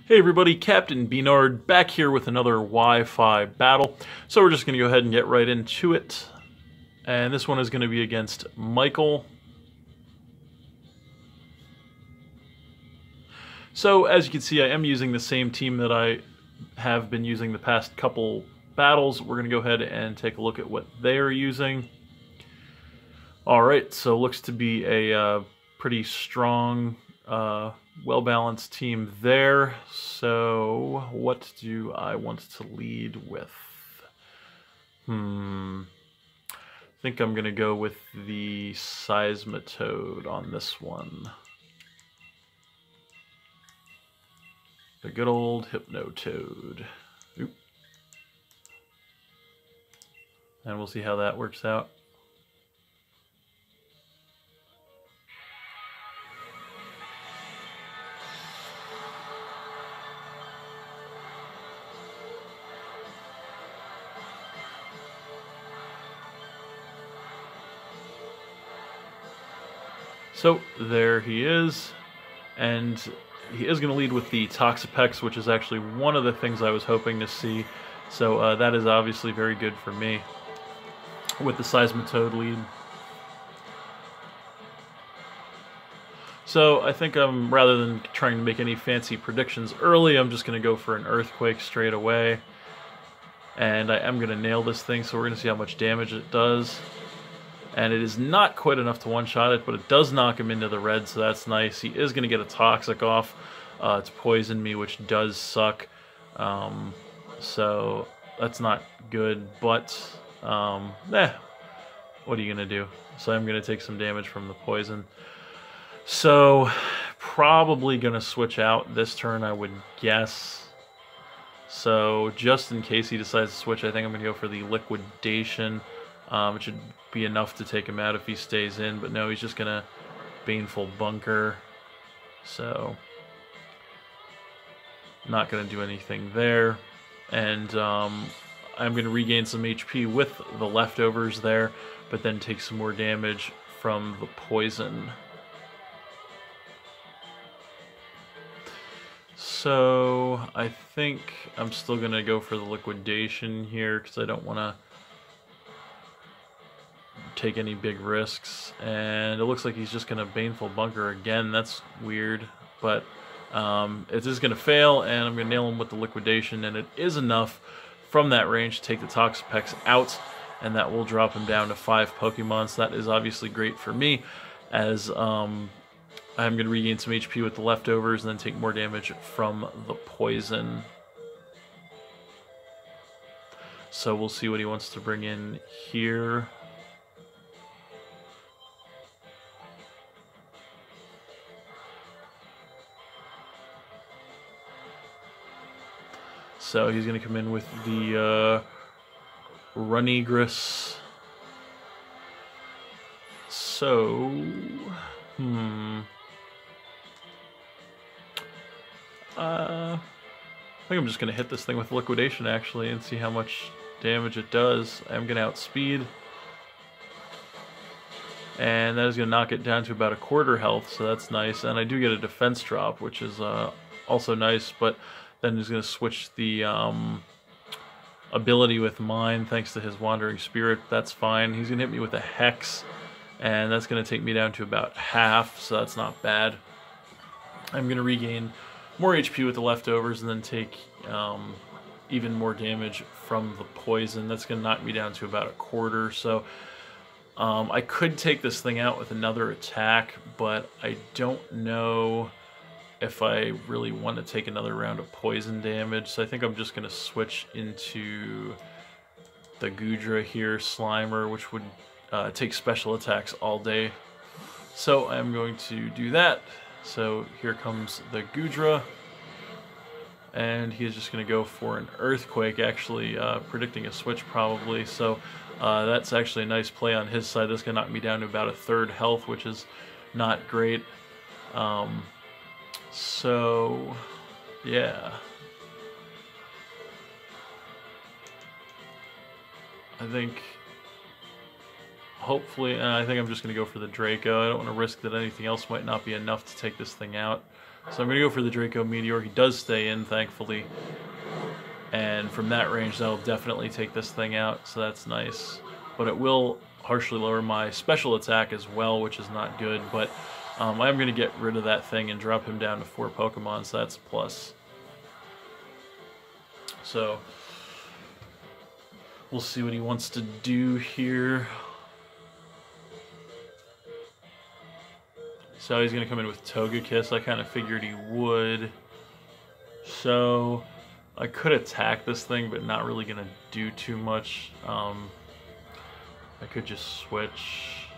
Hey everybody, Captain B-Nard back here with another Wi-Fi battle. So we're just going to go ahead and get right into it. And this one is going to be against Michael. So as you can see, I am using the same team that I have been using the past couple battles. We're going to go ahead and take a look at what they are using. Alright, so looks to be a pretty strong, well-balanced team there. So what do I want to lead with? I think I'm going to go with the Seismitoad on this one. The good old Hypnotoad. Oop. And we'll see how that works out. So there he is, and he is going to lead with the Toxapex, which is actually one of the things I was hoping to see. So that is obviously very good for me with the Seismitoad lead. So I think rather than trying to make any fancy predictions early, I'm just going to go for an Earthquake straight away. And I am going to nail this thing, so we're going to see how much damage it does. And it is not quite enough to one-shot it, but it does knock him into the red, so that's nice. He is going to get a Toxic off to poison me, which does suck. So that's not good, but what are you going to do? So I'm going to take some damage from the poison. So probably going to switch out this turn, I would guess. So just in case he decides to switch, I think I'm going to go for the Liquidation. It should be enough to take him out if he stays in, but no, he's just going to Baneful Bunker. So not going to do anything there. And I'm going to regain some HP with the leftovers there, but then take some more damage from the poison. So I think I'm still going to go for the Liquidation here because I don't want to take any big risks. And it looks like he's just going to Baneful Bunker again. That's weird, but it is going to fail, and I'm going to nail him with the Liquidation, and it is enough from that range to take the Toxapex out, and that will drop him down to 5 Pokemon. So that is obviously great for me, as I'm going to regain some HP with the leftovers and then take more damage from the poison. So we'll see what he wants to bring in here. So he's going to come in with the Runigris. So, I think I'm just going to hit this thing with Liquidation, actually, and see how much damage it does. I'm going to outspeed. And that is going to knock it down to about 1/4 health, so that's nice. And I do get a defense drop, which is also nice, but then he's going to switch the ability with mine thanks to his Wandering Spirit. That's fine. He's going to hit me with a Hex, and that's going to take me down to about half, so that's not bad. I'm going to regain more HP with the leftovers and then take even more damage from the poison. That's going to knock me down to about 1/4. So I could take this thing out with another attack, but I don't know if I really want to take another round of poison damage. So I think I'm just going to switch into the Goodra here, Slimer, which would take special attacks all day. So I'm going to do that. So here comes the Goodra, and he is just going to go for an Earthquake, actually predicting a switch probably. So that's actually a nice play on his side. That's going to knock me down to about 1/3 health, which is not great. So, yeah. I think, hopefully, I think I'm just going to go for the Draco. I don't want to risk that anything else might not be enough to take this thing out. So I'm going to go for the Draco Meteor. He does stay in, thankfully. And from that range, that'll definitely take this thing out, so that's nice. But it will harshly lower my special attack as well, which is not good. But I'm going to get rid of that thing and drop him down to 4 Pokemon, so that's a plus. So we'll see what he wants to do here. So he's going to come in with Togekiss. I kind of figured he would. So I could attack this thing, but not really going to do too much. I could just switch,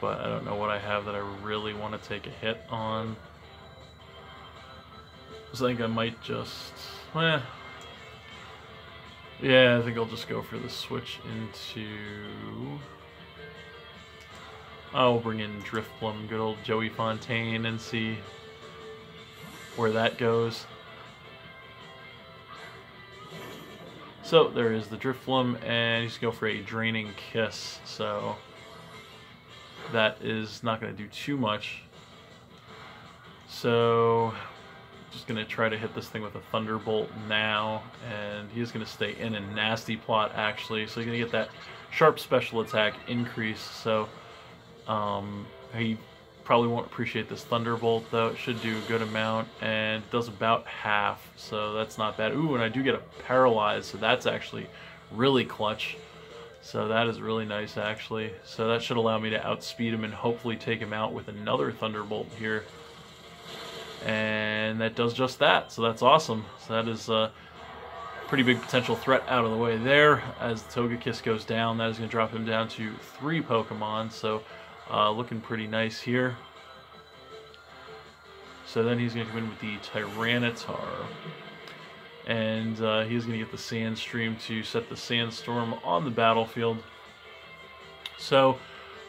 but I don't know what I have that I really want to take a hit on. So I think I might just... yeah, I think I'll just go for the switch into... I'll bring in Drifblim, good old Joey Fontaine, and see where that goes. So there is the Drifblim, and he's going to go for a Draining Kiss, so that is not going to do too much. So just going to try to hit this thing with a Thunderbolt now, and he's going to stay in a Nasty Plot actually, so he's going to get that sharp special attack increase. So he probably won't appreciate this Thunderbolt, though. It should do a good amount, and it does about half, so that's not bad. Ooh, and I do get a Paralyze, so that's actually really clutch. So that is really nice, actually. So that should allow me to outspeed him and hopefully take him out with another Thunderbolt here. And that does just that, so that's awesome. So that is a pretty big potential threat out of the way there. As the Togekiss goes down, that is going to drop him down to 3 Pokemon, so looking pretty nice here. So then he's going to come in with the Tyranitar. And he's going to get the Sandstream to set the Sandstorm on the battlefield. So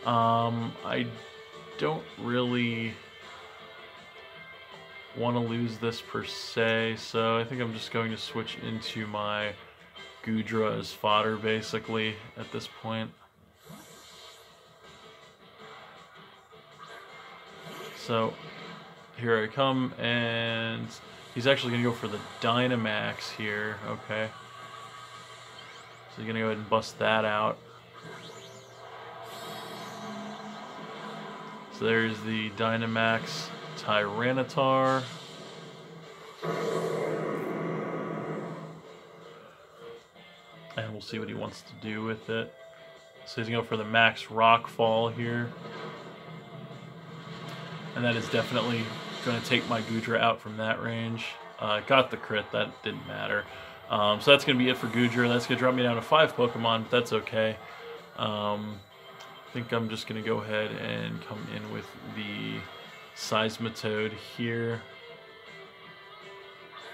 I don't really want to lose this per se, so I think I'm just going to switch into my Goodra as fodder basically at this point. So here I come, and he's actually going to go for the Dynamax here. Okay. So he's going to go ahead and bust that out. So there's the Dynamax Tyranitar. And we'll see what he wants to do with it. So he's going to go for the Max Rockfall here. And that is definitely going to take my Goodra out from that range. Got the crit, that didn't matter. So that's going to be it for Goodra. That's going to drop me down to 5 Pokemon, but that's okay. I think I'm just going to go ahead and come in with the Seismitoad here.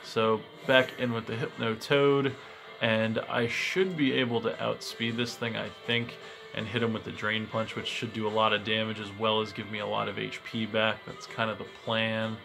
So back in with the Hypnotoad, and I should be able to outspeed this thing, I think, and hit him with the Drain Punch, which should do a lot of damage as well as give me a lot of HP back. That's kind of the plan.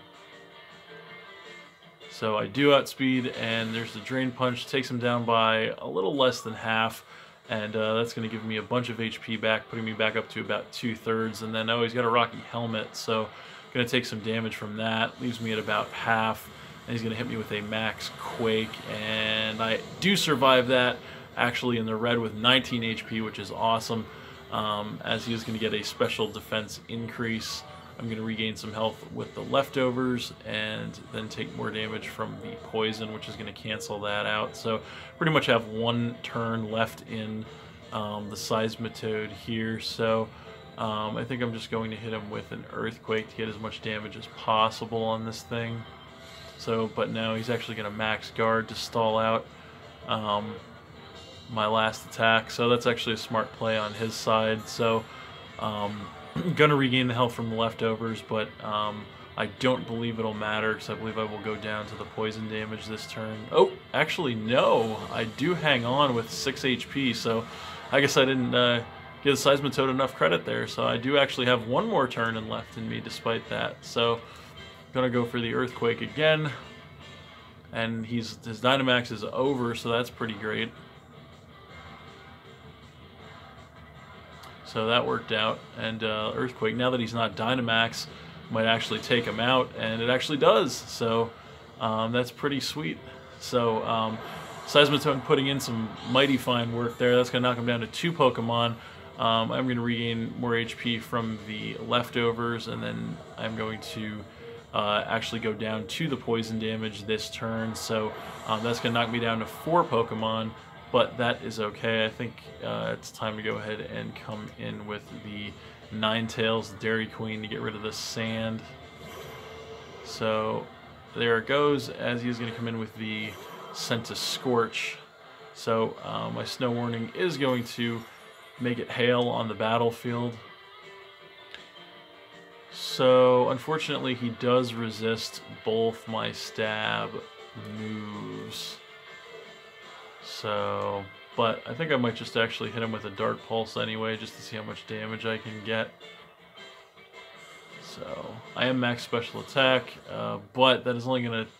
So I do outspeed, and there's the Drain Punch, takes him down by a little less than half, and that's going to give me a bunch of HP back, putting me back up to about 2/3, and then, oh, he's got a Rocky Helmet, so going to take some damage from that, leaves me at about half, and he's going to hit me with a Max Quake, and I do survive that, actually in the red with 19 HP, which is awesome, as he is going to get a special defense increase. I'm going to regain some health with the leftovers and then take more damage from the poison, which is going to cancel that out. So pretty much have 1 turn left in the Seismitoad here. So I think I'm just going to hit him with an Earthquake to get as much damage as possible on this thing. So, but now he's actually going to Max Guard to stall out my last attack. So that's actually a smart play on his side. So gonna regain the health from the leftovers, but I don't believe it'll matter because I believe I will go down to the poison damage this turn. Oh, actually no, I do hang on with 6 HP, so I guess I didn't give the Seismitoad enough credit there, so I do actually have 1 more turn left in me despite that. So gonna go for the Earthquake again, and his Dynamax is over, so that's pretty great. So that worked out, and Earthquake, now that he's not Dynamax, might actually take him out, and it actually does. So that's pretty sweet. So Seismitoad putting in some mighty fine work there. That's going to knock him down to 2 Pokemon. I'm going to regain more HP from the leftovers, and then I'm going to actually go down to the poison damage this turn. So that's going to knock me down to 4 Pokemon, but that is okay. I think it's time to go ahead and come in with the Ninetales Dairy Queen to get rid of the sand. So there it goes, as he's going to come in with the Sentis Scorch. So my Snow Warning is going to make it hail on the battlefield. So unfortunately he does resist both my stab moves. So, but I think I might just actually hit him with a Dark Pulse anyway, just to see how much damage I can get. So I am max special attack, but that is only going to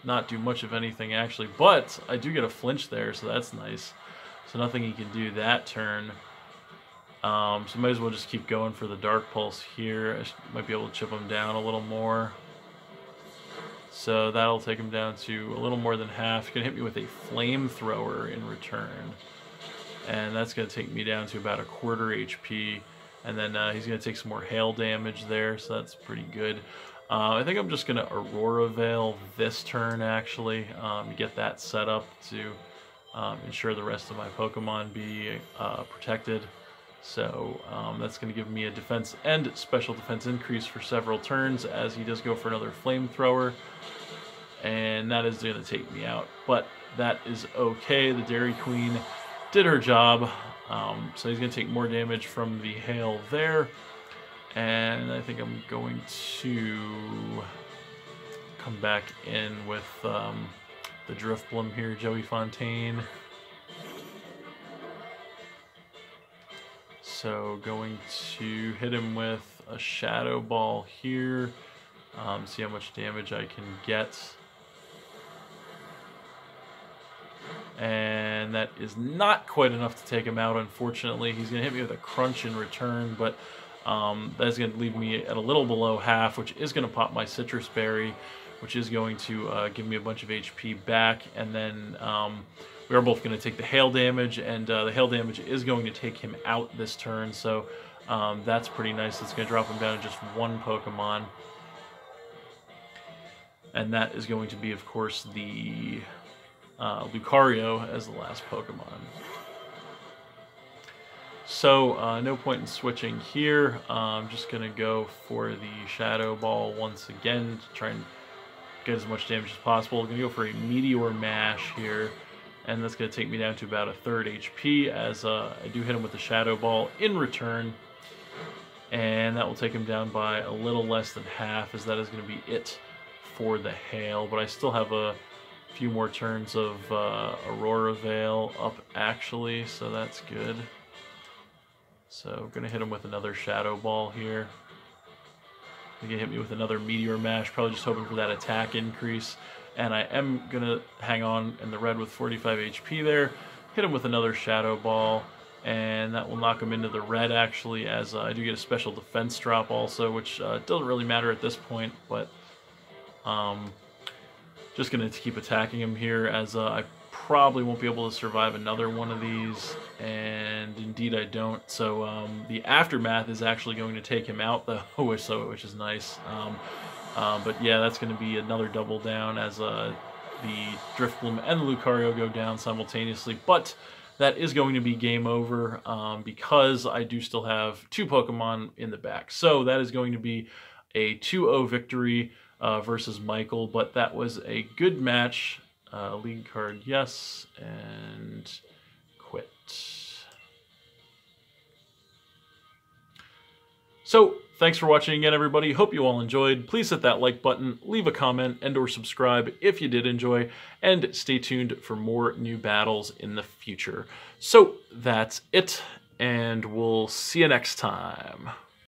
not do much of anything actually. But I do get a flinch there, so that's nice. So nothing he can do that turn. So might as well just keep going for the Dark Pulse here. I might be able to chip him down a little more. So that'll take him down to a little more than half. He's going to hit me with a Flamethrower in return. And that's going to take me down to about 1/4 HP. And then he's going to take some more hail damage there, so that's pretty good. I think I'm just going to Aurora Veil this turn, actually, to get that set up to ensure the rest of my Pokemon be protected. So that's going to give me a defense and special defense increase for several turns, as he does go for another Flamethrower. And that is going to take me out. But that is okay. The Dairy Queen did her job. So he's going to take more damage from the hail there. And I think I'm going to come back in with the Drifblim here, Joey Fontaine. So going to hit him with a Shadow Ball here. See how much damage I can get. And that is not quite enough to take him out, unfortunately. He's going to hit me with a Crunch in return, but that's going to leave me at a little below half, which is going to pop my Citrus Berry, which is going to give me a bunch of HP back. And then we are both going to take the hail damage, and the hail damage is going to take him out this turn. So that's pretty nice. It's going to drop him down to just 1 Pokemon. And that is going to be, of course, the Lucario as the last Pokemon. So no point in switching here. I'm just going to go for the Shadow Ball once again to try and get as much damage as possible. I'm going to go for a Meteor Mash here, and that's going to take me down to about 1/3 HP, as I do hit him with the Shadow Ball in return. And that will take him down by a little less than half, as that is going to be it for the hail. But I still have a few more turns of Aurora Veil up, actually, so that's good. So I'm going to hit him with another Shadow Ball here. He's going to hit me with another Meteor Mash, probably just hoping for that attack increase. And I am going to hang on in the red with 45 HP there. Hit him with another Shadow Ball, and that will knock him into the red, actually, as I do get a special defense drop also, which doesn't really matter at this point, but just going to keep attacking him here, as I probably won't be able to survive another one of these, and indeed I don't. So the Aftermath is actually going to take him out, though, which is nice. But yeah, that's going to be another double down, as the Drifblim and the Lucario go down simultaneously. But that is going to be game over, because I do still have 2 Pokemon in the back. So that is going to be a 2-0 victory versus Michael, but that was a good match. League card, yes, and quit. So, thanks for watching again, everybody. Hope you all enjoyed. Please hit that like button, leave a comment, and/or subscribe if you did enjoy, and stay tuned for more new battles in the future. So, that's it, and we'll see you next time.